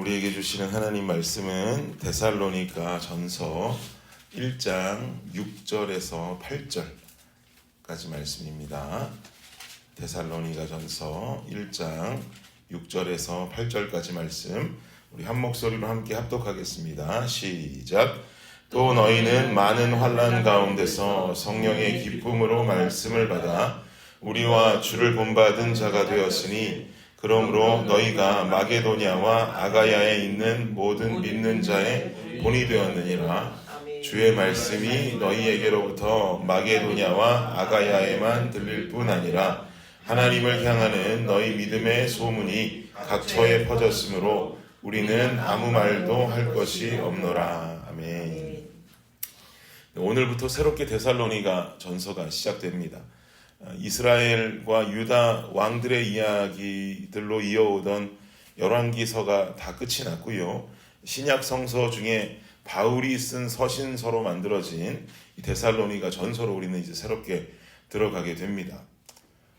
우리에게 주시는 하나님 말씀은 데살로니가 전서 1장 6절에서 8절까지 말씀입니다. 데살로니가 전서 1장 6절에서 8절까지 말씀 우리 한 목소리로 함께 합독하겠습니다. 시작. 또 너희는 많은 환난 가운데서 성령의 기쁨으로 말씀을 받아 우리와 주를 본받은 자가 되었으니 그러므로 너희가 마게도냐와 아가야에 있는 모든 믿는 자의 본이 되었느니라. 주의 말씀이 너희에게로부터 마게도냐와 아가야에만 들릴 뿐 아니라 하나님을 향하는 너희 믿음의 소문이 각처에 퍼졌으므로 우리는 아무 말도 할 것이 없노라. 아멘. 오늘부터 새롭게 데살로니가 전서가 시작됩니다. 이스라엘과 유다 왕들의 이야기들로 이어오던 열왕기서가 다 끝이 났고요. 신약 성서 중에 바울이 쓴 서신서로 만들어진 이 데살로니가 전서로 우리는 이제 새롭게 들어가게 됩니다.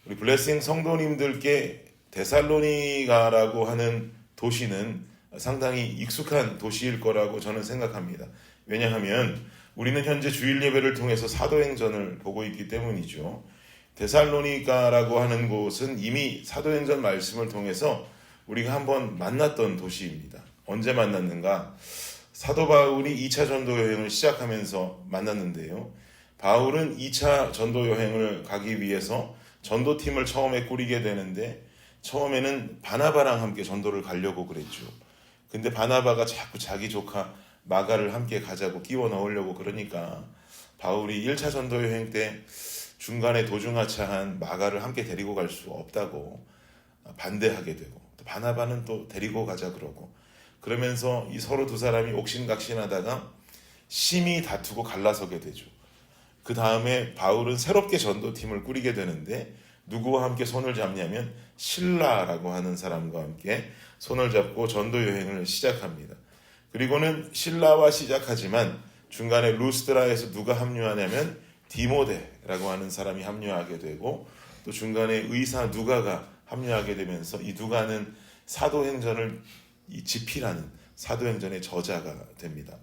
우리 블레싱 성도님들께 데살로니가라고 하는 도시는 상당히 익숙한 도시일 거라고 저는 생각합니다. 왜냐하면 우리는 현재 주일 예배를 통해서 사도행전을 보고 있기 때문이죠. 데살로니가라고 하는 곳은 이미 사도행전 말씀을 통해서 우리가 한번 만났던 도시입니다. 언제 만났는가? 사도 바울이 2차 전도 여행을 시작하면서 만났는데요. 바울은 2차 전도 여행을 가기 위해서 전도팀을 처음에 꾸리게 되는데 처음에는 바나바랑 함께 전도를 가려고 그랬죠. 근데 바나바가 자꾸 자기 조카 마가를 함께 가자고 끼워 넣으려고 그러니까 바울이 1차 전도 여행 때 중간에 도중하차한 마가를 함께 데리고 갈 수 없다고 반대하게 되고 또 바나바는 또 데리고 가자 그러고 그러면서 이 서로 두 사람이 옥신각신하다가 심히 다투고 갈라서게 되죠. 그 다음에 바울은 새롭게 전도팀을 꾸리게 되는데 누구와 함께 손을 잡냐면 실라라고 하는 사람과 함께 손을 잡고 전도 여행을 시작합니다. 그리고는 실라와 시작하지만 중간에 루스드라에서 누가 합류하냐면 디모데라고 하는 사람이 합류하게 되고 또 중간에 의사 누가가 합류하게 되면서 이 누가는 사도행전을 집필하는 사도행전의 저자가 됩니다.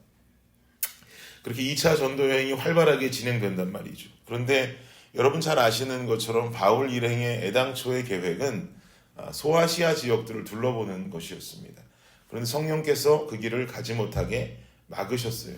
그렇게 2차 전도 여행이 활발하게 진행된단 말이죠. 그런데 여러분 잘 아시는 것처럼 바울 일행의 애당초의 계획은 소아시아 지역들을 둘러보는 것이었습니다. 그런데 성령께서 그 길을 가지 못하게 막으셨어요.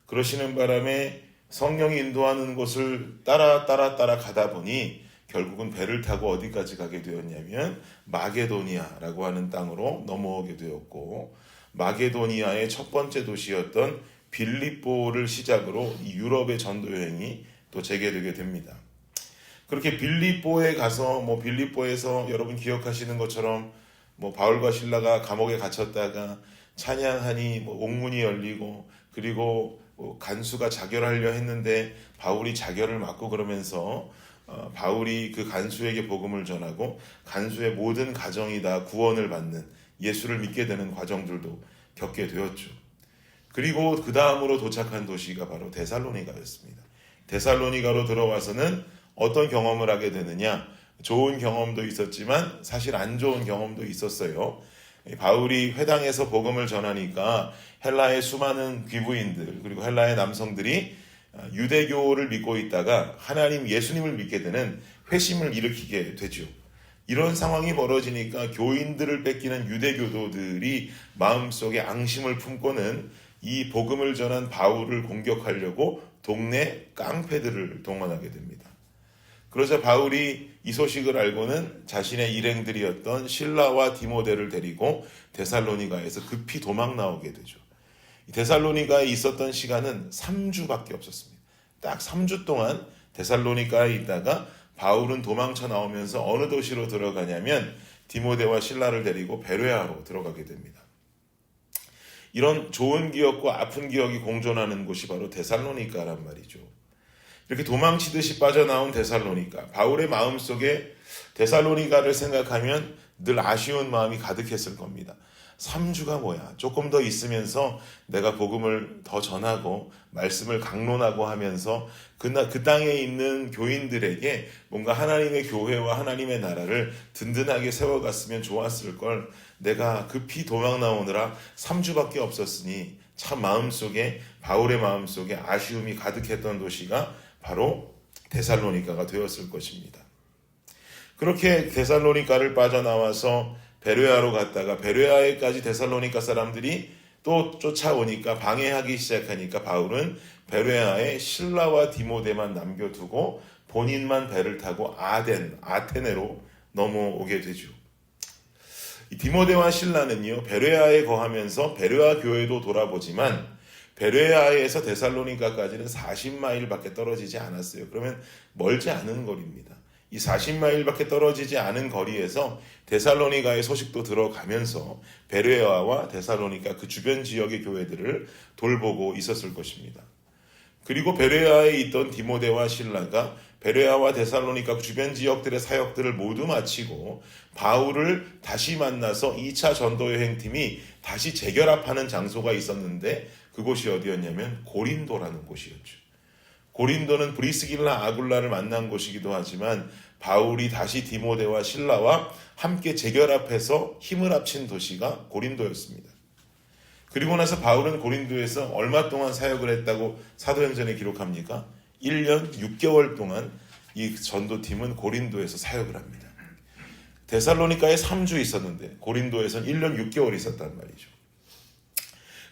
그러시는 바람에 성령이 인도하는 곳을 따라 가다 보니 결국은 배를 타고 어디까지 가게 되었냐면 마게도니아라고 하는 땅으로 넘어오게 되었고 마게도니아의 첫 번째 도시였던 빌립보를 시작으로 이 유럽의 전도 여행이 또 재개되게 됩니다. 그렇게 빌립보에 가서 빌립보에서 여러분 기억하시는 것처럼 바울과 실라가 감옥에 갇혔다가 찬양하니 옥문이 열리고 그리고 간수가 자결하려 했는데 바울이 자결을 막고 그러면서 바울이 그 간수에게 복음을 전하고 간수의 모든 가정이 다 구원을 받는 예수를 믿게 되는 과정들도 겪게 되었죠. 그리고 그 다음으로 도착한 도시가 바로 데살로니가였습니다. 데살로니가로 들어와서는 어떤 경험을 하게 되느냐? 좋은 경험도 있었지만 사실 안 좋은 경험도 있었어요. 바울이 회당에서 복음을 전하니까 헬라의 수많은 귀부인들 그리고 헬라의 남성들이 유대교를 믿고 있다가 하나님 예수님을 믿게 되는 회심을 일으키게 되죠. 이런 상황이 벌어지니까 교인들을 뺏기는 유대교도들이 마음속에 앙심을 품고는 이 복음을 전한 바울을 공격하려고 동네 깡패들을 동원하게 됩니다. 그러자 바울이 이 소식을 알고는 자신의 일행들이었던 실라와 디모데를 데리고 데살로니가에서 급히 도망 나오게 되죠. 데살로니가에 있었던 시간은 3주밖에 없었습니다. 딱 3주 동안 데살로니가에 있다가 바울은 도망쳐 나오면서 어느 도시로 들어가냐면 디모데와 실라를 데리고 베레아로 들어가게 됩니다. 이런 좋은 기억과 아픈 기억이 공존하는 곳이 바로 데살로니가란 말이죠. 이렇게 도망치듯이 빠져나온 데살로니가 바울의 마음속에 데살로니가를 생각하면 늘 아쉬운 마음이 가득했을 겁니다. 3주가 뭐야? 조금 더 있으면서 내가 복음을 더 전하고 말씀을 강론하고 하면서 그 땅에 있는 교인들에게 뭔가 하나님의 교회와 하나님의 나라를 든든하게 세워갔으면 좋았을 걸, 내가 급히 도망 나오느라 3주밖에 없었으니 참 마음속에, 바울의 마음속에 아쉬움이 가득했던 도시가 바로 데살로니가가 되었을 것입니다. 그렇게 데살로니가를 빠져나와서 베레아로 갔다가 베레아에까지 데살로니가 사람들이 또 쫓아오니까, 방해하기 시작하니까 바울은 베레아에 실라와 디모데만 남겨두고 본인만 배를 타고 아테네로 넘어오게 되죠. 이 디모데와 실라는요, 베레아에 거하면서 베레아 교회도 돌아보지만 베레아에서 데살로니가까지는 40마일밖에 떨어지지 않았어요. 그러면 멀지 않은 거리입니다. 이 40마일밖에 떨어지지 않은 거리에서 데살로니가의 소식도 들어가면서 베레아와 데살로니가 그 주변 지역의 교회들을 돌보고 있었을 것입니다. 그리고 베레아에 있던 디모데와 실라가 베레아와 데살로니가 주변 지역들의 사역들을 모두 마치고 바울을 다시 만나서 2차 전도 여행팀이 다시 재결합하는 장소가 있었는데, 그곳이 어디였냐면 고린도라는 곳이었죠. 고린도는 브리스길라 아굴라를 만난 곳이기도 하지만 바울이 다시 디모데와 실라와 함께 재결합해서 힘을 합친 도시가 고린도였습니다. 그리고 나서 바울은 고린도에서 얼마 동안 사역을 했다고 사도행전에 기록합니까? 1년 6개월 동안 이 전도팀은 고린도에서 사역을 합니다. 데살로니가에 3주 있었는데 고린도에서는 1년 6개월 있었단 말이죠.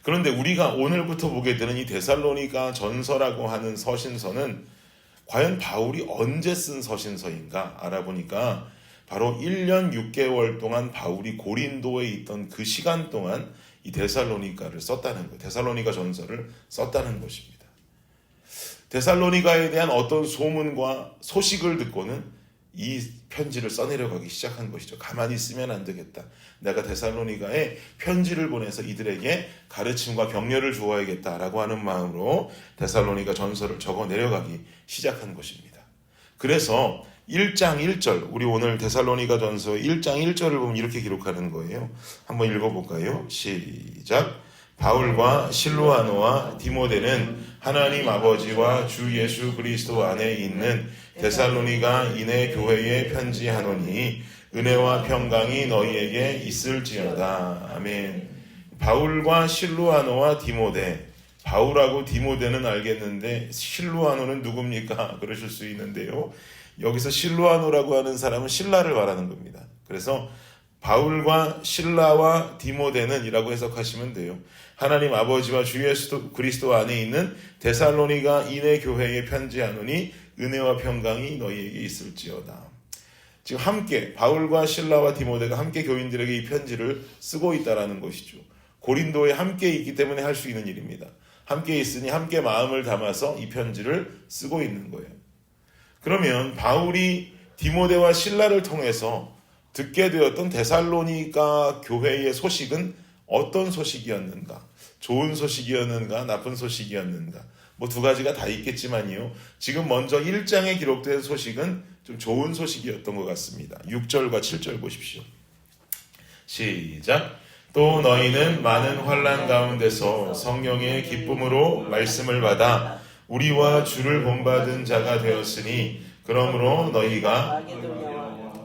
그런데 우리가 오늘부터 보게 되는 이 데살로니가 전서라고 하는 서신서는 과연 바울이 언제 쓴 서신서인가 알아보니까 바로 1년 6개월 동안 바울이 고린도에 있던 그 시간 동안 이 데살로니가를 썼다는 거예요. 데살로니가 전서를 썼다는 것입니다. 데살로니가에 대한 어떤 소문과 소식을 듣고는 이 편지를 써내려가기 시작한 것이죠. 가만히 있으면 안 되겠다. 내가 데살로니가에 편지를 보내서 이들에게 가르침과 격려를 주어야겠다라고 하는 마음으로 데살로니가 전서를 적어 내려가기 시작한 것입니다. 그래서 1장 1절, 우리 오늘 데살로니가 전서 1장 1절을 보면 이렇게 기록하는 거예요. 한번 읽어볼까요? 시작. 바울과 실로아노와 디모데는 하나님 아버지와 주 예수 그리스도 안에 있는 데살로니가 인의 교회에 편지하노니 은혜와 평강이 너희에게 있을지어다. 아멘. 바울과 실로아노와 디모데, 바울하고 디모데는 알겠는데 실로아노는 누굽니까? 그러실 수 있는데요. 여기서 실로아노라고 하는 사람은 실라를 말하는 겁니다. 그래서 바울과 실라와 디모데는 이라고 해석하시면 돼요. 하나님 아버지와 주 예수 그리스도 안에 있는 데살로니가 인의 교회에 편지하노니 은혜와 평강이 너희에게 있을지어다. 지금 함께 바울과 실라와 디모데가 함께 교인들에게 이 편지를 쓰고 있다라는 것이죠. 고린도에 함께 있기 때문에 할 수 있는 일입니다. 함께 있으니 함께 마음을 담아서 이 편지를 쓰고 있는 거예요. 그러면 바울이 디모데와 실라를 통해서 듣게 되었던 데살로니가 교회의 소식은 어떤 소식이었는가? 좋은 소식이었는가? 나쁜 소식이었는가? 뭐 두 가지가 다 있겠지만요. 지금 먼저 1장에 기록된 소식은 좀 좋은 소식이었던 것 같습니다. 6절과 7절 보십시오. 시작. 또 너희는 많은 환난 가운데서 성령의 기쁨으로 말씀을 받아 우리와 주를 본받은 자가 되었으니 그러므로 너희가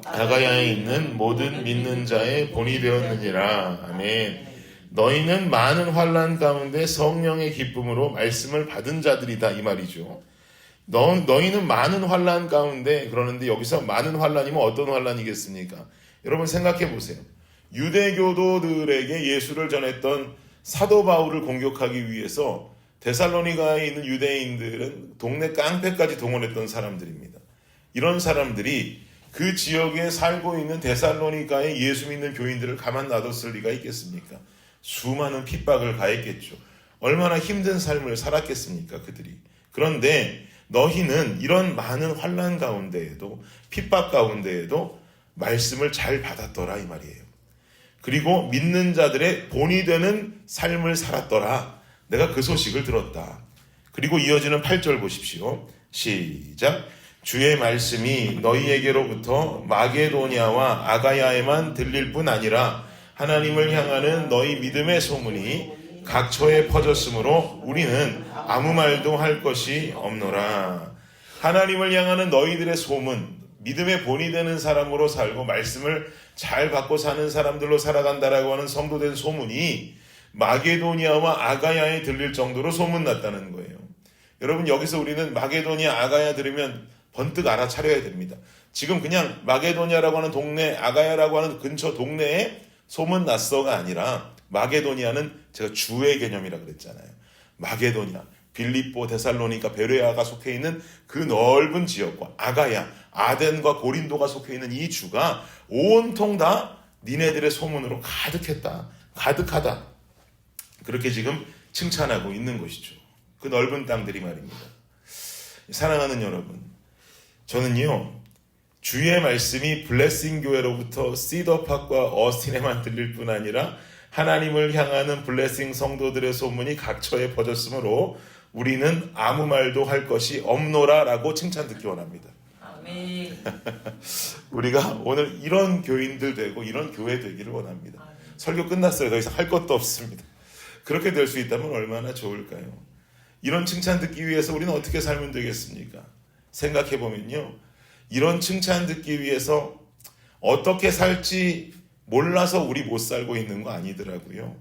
아가야에 있는 모든 믿는 자의 본이 되었느니라. 아멘. 너희는 많은 환난 가운데 성령의 기쁨으로 말씀을 받은 자들이다 이 말이죠. 너희는 많은 환난 가운데, 그러는데 여기서 많은 환난이면 어떤 환난이겠습니까? 여러분 생각해 보세요. 유대교도들에게 예수를 전했던 사도 바울을 공격하기 위해서 데살로니가에 있는 유대인들은 동네 깡패까지 동원했던 사람들입니다. 이런 사람들이 그 지역에 살고 있는 데살로니가의 예수 믿는 교인들을 가만 놔뒀을 리가 있겠습니까? 수많은 핍박을 가했겠죠. 얼마나 힘든 삶을 살았겠습니까, 그들이. 그런데 너희는 이런 많은 환난 가운데에도, 핍박 가운데에도 말씀을 잘 받았더라 이 말이에요. 그리고 믿는 자들의 본이 되는 삶을 살았더라. 내가 그 소식을 들었다. 그리고 이어지는 8절 보십시오. 시작. 주의 말씀이 너희에게로부터 마게도냐와 아가야에만 들릴 뿐 아니라 하나님을 향하는 너희 믿음의 소문이 각처에 퍼졌으므로 우리는 아무 말도 할 것이 없노라. 하나님을 향하는 너희들의 소문, 믿음의 본이 되는 사람으로 살고 말씀을 잘 받고 사는 사람들로 살아간다라고 하는 성도된 소문이 마게도니아와 아가야에 들릴 정도로 소문났다는 거예요. 여러분, 여기서 우리는 마게도니아, 아가야 들으면 번뜩 알아차려야 됩니다. 지금 그냥 마게도니아라고 하는 동네, 아가야라고 하는 근처 동네에 소문났어가 아니라 마게도니아는 제가 주의 개념이라 그랬잖아요. 마게도니아, 빌립보, 데살로니가, 베레아가 속해 있는 그 넓은 지역과 아가야, 아덴과 고린도가 속해 있는 이 주가 온통 다 니네들의 소문으로 가득했다, 가득하다, 그렇게 지금 칭찬하고 있는 것이죠. 그 넓은 땅들이 말입니다. 사랑하는 여러분, 저는요, 주의 말씀이 블레싱 교회로부터 시더팍과 어스틴에만 들릴 뿐 아니라 하나님을 향하는 블레싱 성도들의 소문이 각처에 퍼졌으므로 우리는 아무 말도 할 것이 없노라라고 칭찬 듣기 원합니다. 아멘. 우리가 오늘 이런 교인들 되고 이런 교회 되기를 원합니다. 설교 끝났어요. 더 이상 할 것도 없습니다. 그렇게 될 수 있다면 얼마나 좋을까요? 이런 칭찬 듣기 위해서 우리는 어떻게 살면 되겠습니까? 생각해보면요, 이런 칭찬 듣기 위해서 어떻게 살지 몰라서 우리 못 살고 있는 거 아니더라고요.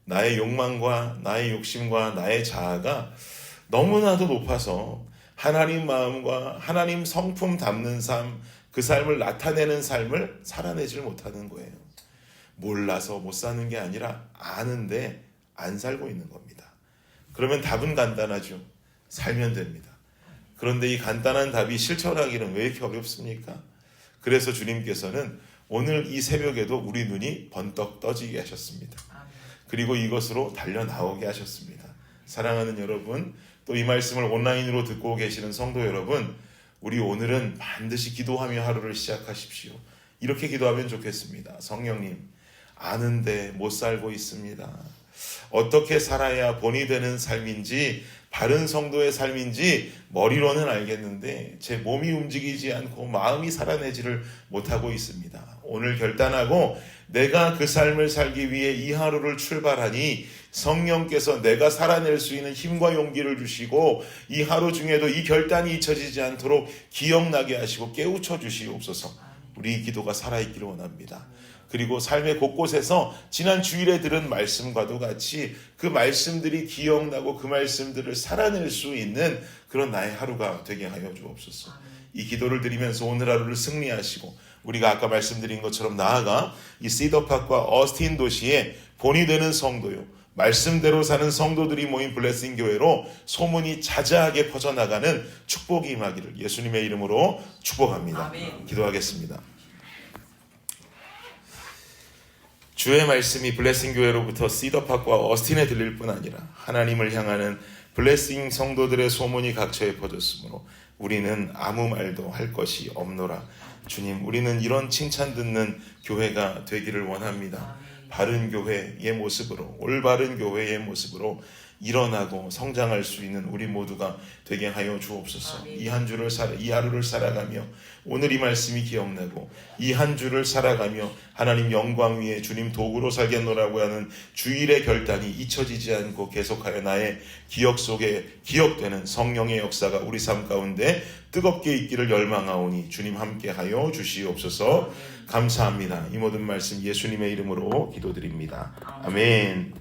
나의 욕망과 나의 욕심과 나의 자아가 너무나도 높아서 하나님 마음과 하나님 성품 담는 삶, 그 삶을 나타내는 삶을 살아내질 못하는 거예요. 몰라서 못 사는 게 아니라 아는데 안 살고 있는 겁니다. 그러면 답은 간단하죠. 살면 됩니다. 그런데 이 간단한 답이 실천하기는 왜 이렇게 어렵습니까? 그래서 주님께서는 오늘 이 새벽에도 우리 눈이 번떡 떠지게 하셨습니다. 그리고 이것으로 달려나오게 하셨습니다. 사랑하는 여러분, 또 이 말씀을 온라인으로 듣고 계시는 성도 여러분, 우리 오늘은 반드시 기도하며 하루를 시작하십시오. 이렇게 기도하면 좋겠습니다. 성령님, 아는데 못 살고 있습니다. 어떻게 살아야 본이 되는 삶인지, 바른 성도의 삶인지 머리로는 알겠는데 제 몸이 움직이지 않고 마음이 살아내지를 못하고 있습니다. 오늘 결단하고 내가 그 삶을 살기 위해 이 하루를 출발하니 성령께서 내가 살아낼 수 있는 힘과 용기를 주시고 이 하루 중에도 이 결단이 잊혀지지 않도록 기억나게 하시고 깨우쳐 주시옵소서. 우리 기도가 살아있기를 원합니다. 그리고 삶의 곳곳에서 지난 주일에 들은 말씀과도 같이 그 말씀들이 기억나고 그 말씀들을 살아낼 수 있는 그런 나의 하루가 되게 하여 주옵소서. 이 기도를 드리면서 오늘 하루를 승리하시고 우리가 아까 말씀드린 것처럼 나아가 이 시더팍과 어스틴 도시에 본이 되는 성도요, 말씀대로 사는 성도들이 모인 블레싱 교회로 소문이 자자하게 퍼져나가는 축복이 임하기를 예수님의 이름으로 축복합니다. 아멘. 기도하겠습니다. 주의 말씀이 블레싱 교회로부터 시더팍과 어스틴에 들릴 뿐 아니라 하나님을 향하는 블레싱 성도들의 소문이 각처에 퍼졌으므로 우리는 아무 말도 할 것이 없노라. 주님, 우리는 이런 칭찬 듣는 교회가 되기를 원합니다. 바른 교회의 모습으로, 올바른 교회의 모습으로 일어나고 성장할 수 있는 우리 모두가 되게 하여 주옵소서. 이 하루를 살아가며 오늘 이 말씀이 기억나고 이 한 주를 살아가며 하나님 영광 위에 주님 도구로 살겠노라고 하는 주일의 결단이 잊혀지지 않고 계속하여 나의 기억 속에 기억되는 성령의 역사가 우리 삶 가운데 뜨겁게 있기를 열망하오니 주님 함께하여 주시옵소서. 감사합니다. 이 모든 말씀 예수님의 이름으로 기도드립니다. 아멘.